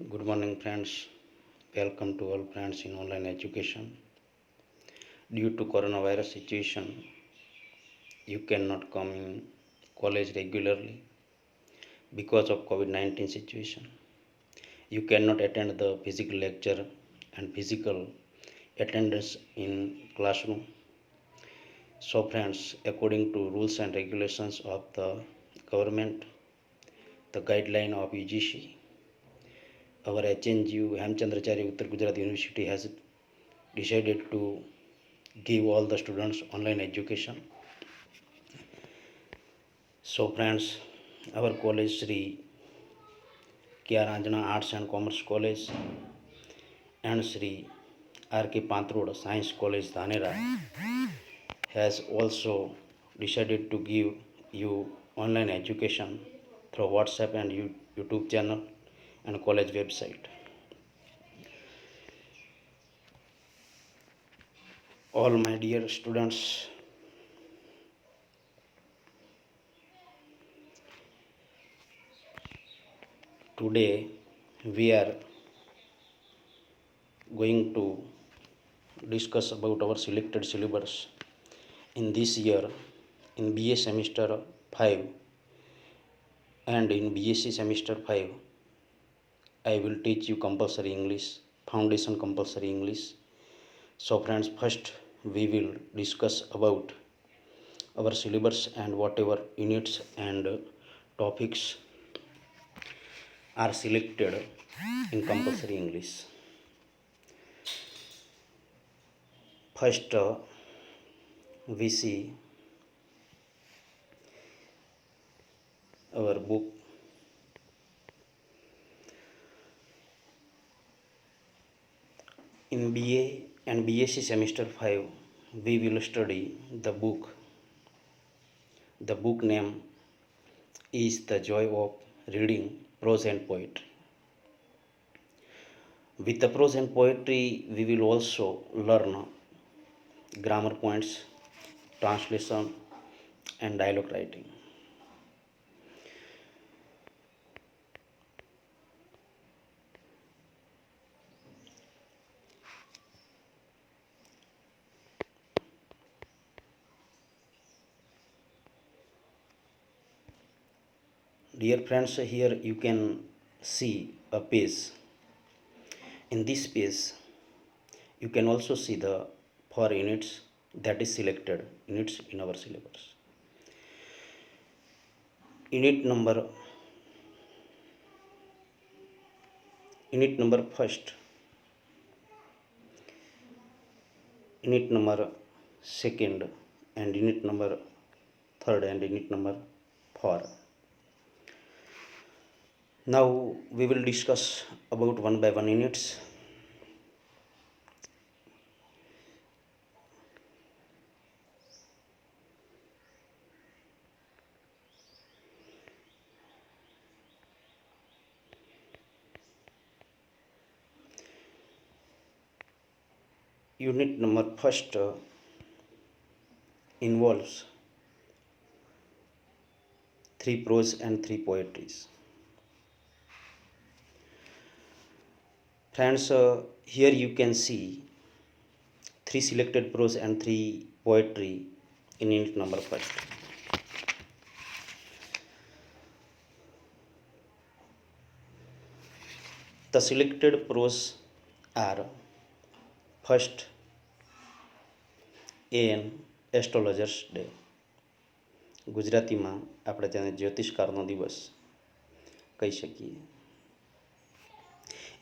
Good morning, friends. Welcome to all friends in online education. Due to coronavirus situation, you cannot come in college regularly because of COVID-19 situation. You cannot attend the physical lecture and physical attendance in classroom. So, friends, according to rules and regulations of the government, the guideline of UGC, our HNGU Hemchandracharya Uttar Gujarat University has decided to give all the students online education. So friends, our college Sri K.R. Anjana Arts and Commerce College and Sri R.K. Pantrod Science College Dhanera has also decided to give you online education through WhatsApp and YouTube channel and college website. All my dear students, today we are going to discuss about our selected syllabus in this year in BA semester 5 and in BSc semester 5. I will teach you compulsory English, foundation compulsory English. So friends, first we will discuss about our syllabus and whatever units and topics are selected in compulsory English. First, we see our book. In BA and BSc semester 5, we will study the book. The book name is The Joy of Reading Prose and Poetry. With the prose and poetry, we will also learn grammar points, translation, and dialogue writing. Dear friends, here you can see a page. In this page, you can also see the 4 units that is selected units in our syllabus. Unit number first, unit number second, and unit number third, and unit number 4. Now we will discuss about one by one units. Unit number first involves 3 prose and 3 poetries. Friends, here you can see 3 selected prose and 3 poetry in unit number first. The selected prose are first, an astrologer's day. ગુજરાતીમાં આપણે તેને જ્યોતિષકારનો દિવસ કહી શકીએ.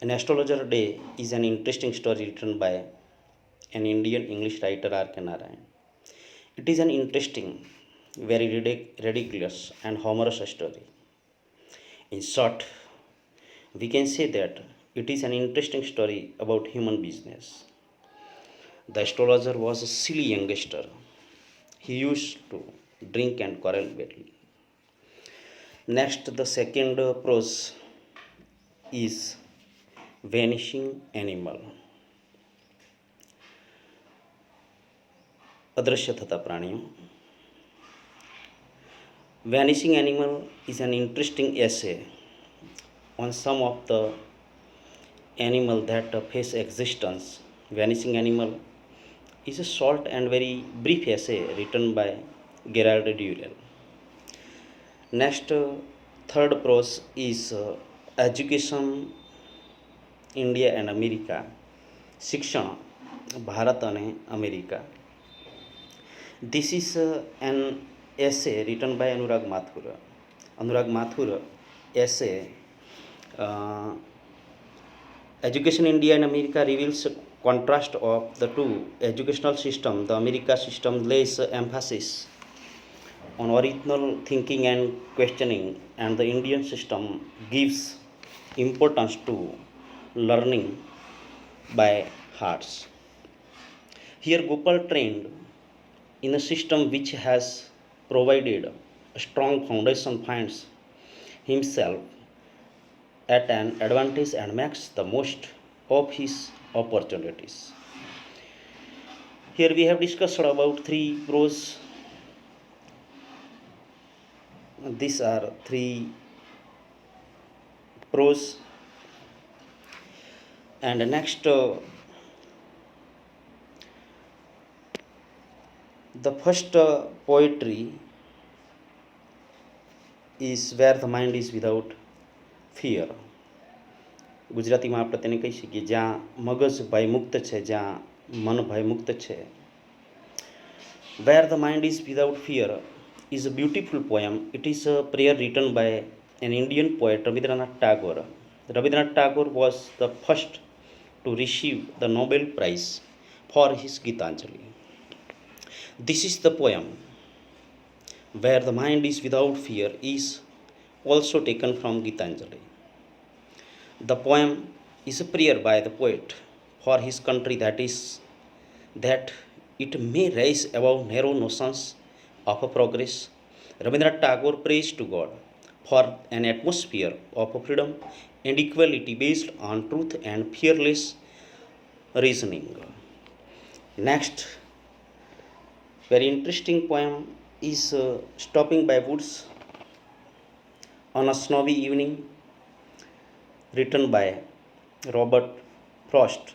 An astrologer day is an interesting story written by an Indian English writer R.K. Narayan. It is an interesting, very ridiculous and humorous story. In short, we can say that it is an interesting story about human business. The astrologer was a silly youngster. He used to drink and quarrel badly. Next, the second prose is vanishing animal. અદૃશ્ય થતા પ્રાણીઓ. Vanishing animal is an interesting essay on some of the animal that face existence, Vanishing Animal, is a short and very brief essay written by Gerald Durrell. Next, third prose is Education India and America, શિક્ષણ ભારત અને America. This is an essay written by Anurag Mathur. Anurag Mathur essay Education India and America reveals a contrast of the two educational system. The America system lays emphasis on original thinking and questioning, and the Indian system gives importance to learning by hearts. Here Gopal trained in a system which has provided a strong foundation, finds himself at an advantage and makes the most of his opportunities. Here we have discussed about three prose. These are three prose. And next, the first poetry is Where the Mind is Without Fear. ગુજરાતીમાં આપણે તેને કહી શકીએ જ્યાં મગજ ભયમુક્ત છે, જ્યાં મન ભયમુક્ત છે. Where the Mind is Without Fear is a beautiful poem. It is a prayer written by an Indian poet, Rabindranath Tagore. Rabindranath Tagore was the first to receive the Nobel Prize for his Gitanjali. This is the poem. Where the Mind is Without Fear is also taken from Gitanjali. The poem is a prayer by the poet for his country, that it may rise above narrow notions of progress. Rabindranath Tagore prays to God for an atmosphere of freedom and equality based on truth and fearless reasoning. Next, very interesting poem is Stopping by Woods on a Snowy Evening, written by Robert Frost.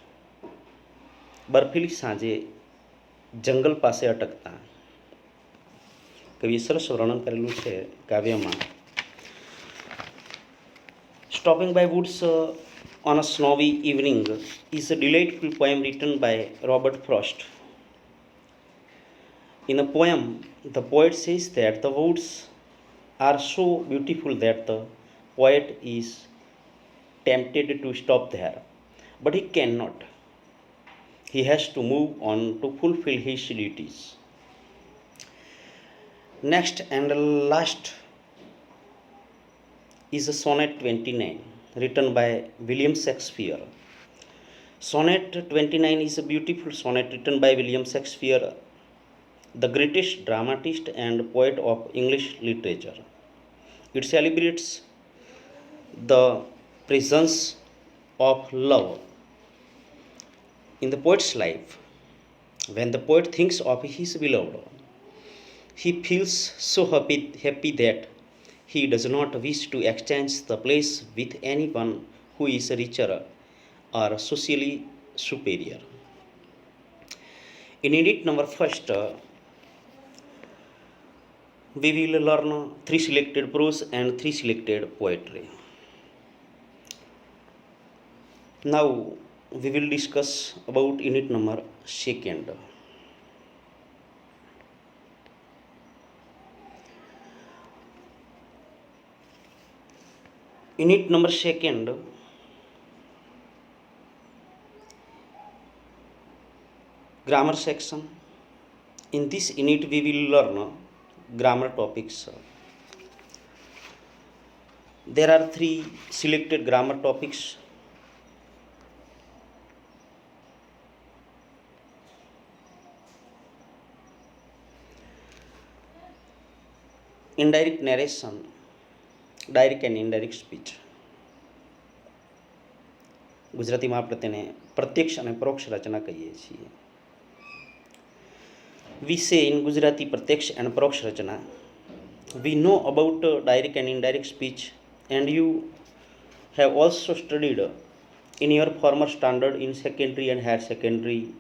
બર્ફીલી સાંજે જંગલ પાસે અટકતા. કવિએ સરસ વર્ણન કરેલું છે કાવ્યમાં. Stopping by Woods on a Snowy Evening is a delightful poem written by Robert Frost. In the poem, the poet says that the woods are so beautiful that the poet is tempted to stop there, but he cannot. He has to move on to fulfill his duties. Next and last is a Sonnet 29, written by William Shakespeare. Sonnet 29 is a beautiful sonnet written by William Shakespeare, the greatest dramatist and poet of English literature. It celebrates the presence of love in the poet's life. When the poet thinks of his beloved, he feels so happy that he does not wish to exchange the place with anyone who is richer or socially superior. In unit number first, we will learn 3 selected prose and 3 selected poetry. Now we will discuss about unit number second. Unit number second, grammar section. In this unit we will learn grammar topics. There are 3 selected grammar topics. Indirect narration, direct and indirect speech. ગુજરાતીમાં આપણે તેને પ્રત્યક્ષ અને પરોક્ષ રચના કહીએ છીએ. We say in Gujarati પ્રત્યક્ષ and પરોક્ષ રચના. We know about direct and indirect speech, and you have also studied in your former standard in secondary and higher secondary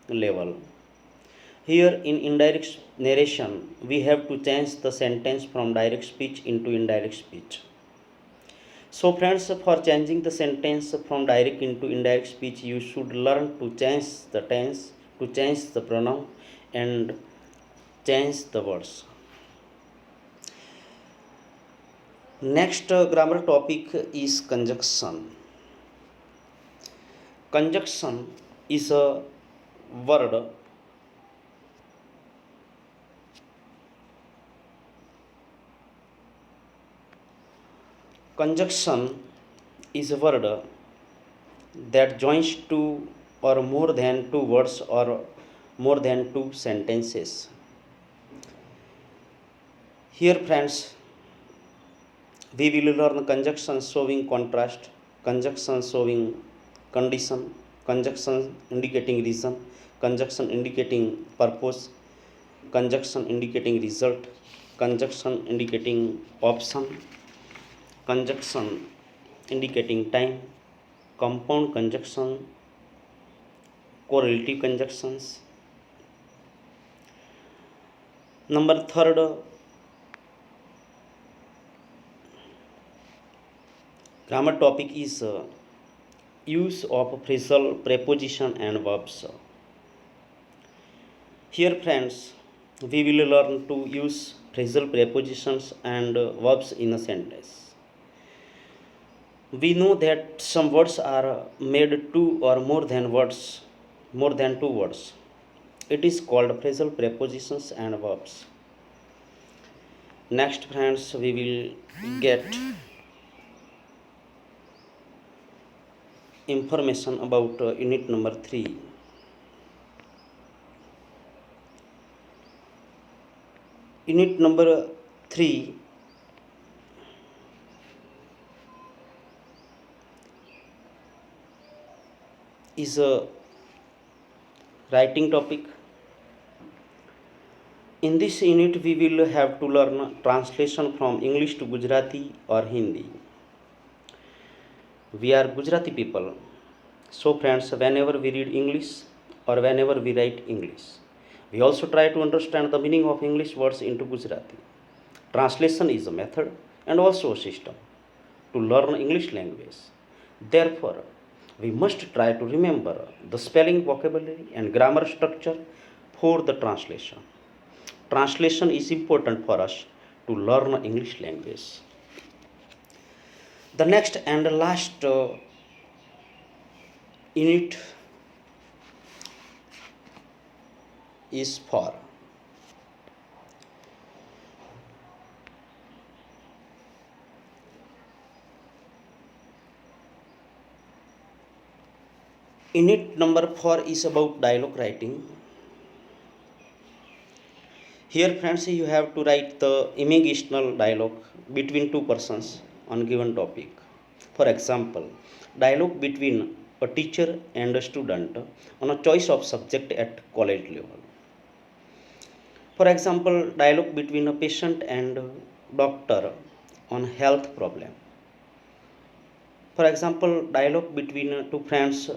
level. Here in indirect narration, we have to change the sentence from direct speech into indirect speech. So friends, for changing the sentence from direct into indirect speech, you should learn to change the tense, to change the pronoun, and change the words. Next grammar topic is conjunction. Conjunction is a word conjunction is a word that joins two or more than two words or more than two sentences. Here friends, we will learn conjunction showing contrast, conjunction showing condition, conjunction indicating reason, conjunction indicating purpose, conjunction indicating result, conjunction indicating option, conjunction indicating time, compound conjunction, correlative conjunctions. Number third, grammar topic is use of phrasal preposition and verbs. Here friends, we will learn to use phrasal prepositions and verbs in a sentence. We know that some words are made two or more than two words. It is called phrasal prepositions and verbs. Next friends, we will get information about unit number 3. Unit number 3 is a writing topic. In this unit, we will have to learn translation from English to Gujarati or Hindi. We are Gujarati people. So friends, whenever we read English or whenever we write English, we also try to understand the meaning of English words into Gujarati. Translation is a method and also a system to learn English language. Therefore, we must try to remember the spelling, vocabulary and grammar structure for the translation. Translation is important for us to learn English language. The next and last unit is for unit number 4 is about dialogue writing. Here friends, you have to write the imaginational dialogue between two persons on given topic. For example, dialogue between a teacher and a student on a choice of subject at college level. For example, dialogue between a patient and a doctor on health problem. For example, dialogue between two friends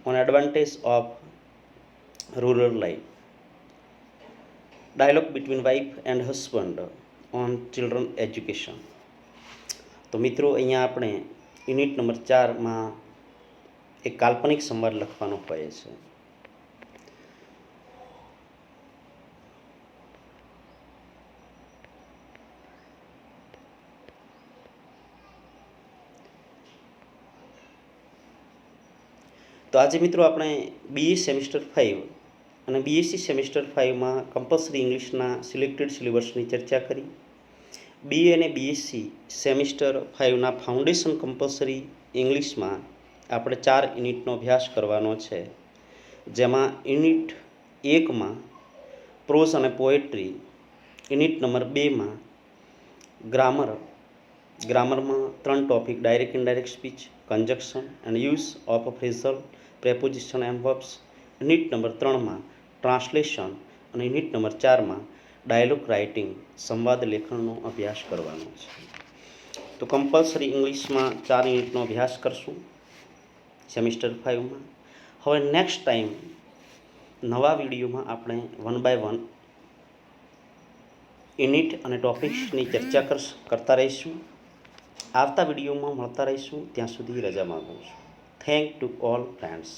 on advantage of rural life. Dialogue between wife and husband on children education. તો મિત્રો, અહીંયા આપણે unit number 4માં એક કાલ્પનિક સંવાદ લખવાનો હોય છે. તો આજે મિત્રો આપણે BA સેમિસ્ટર 5 અને BSc સેમિસ્ટર 5માં કમ્પલસરી ઇંગ્લિશના સિલેક્ટેડ સિલેબસની ચર્ચા કરી. BA અને BSc સેમિસ્ટર 5ના ફાઉન્ડેશન કમ્પલસરી ઇંગ્લિશમાં આપણે 4 યુનિટનો અભ્યાસ કરવાનો છે, જેમાં યુનિટ 1માં પ્રોઝ અને પોએટ્રી, યુનિટ નંબર 2માં ગ્રામરમાં 3 topic direct indirect speech, conjunction and use of a phrasal preposition and verbs. Unit number 3માં ટ્રાન્સલેશન અને યુનિટ નંબર 4માં ડાયલોગ રાઇટિંગ સંવાદ લેખનનો અભ્યાસ કરવાનો છે. તો કમ્પલસરી ઇંગ્લિશમાં 4 યુનિટનો અભ્યાસ કરશું. સેમિસ્ટર 5માં. હવે નેક્સ્ટ ટાઈમ નવા વિડીયોમાં આપણે 1 બાય 1 યુનિટ અને ટોપિક્સની ચર્ચા કરતા રહીશું. આવતા વિડીયોમાં મળતા રહીશું. ત્યાં સુધી રજા માગું છું. Thank to all friends.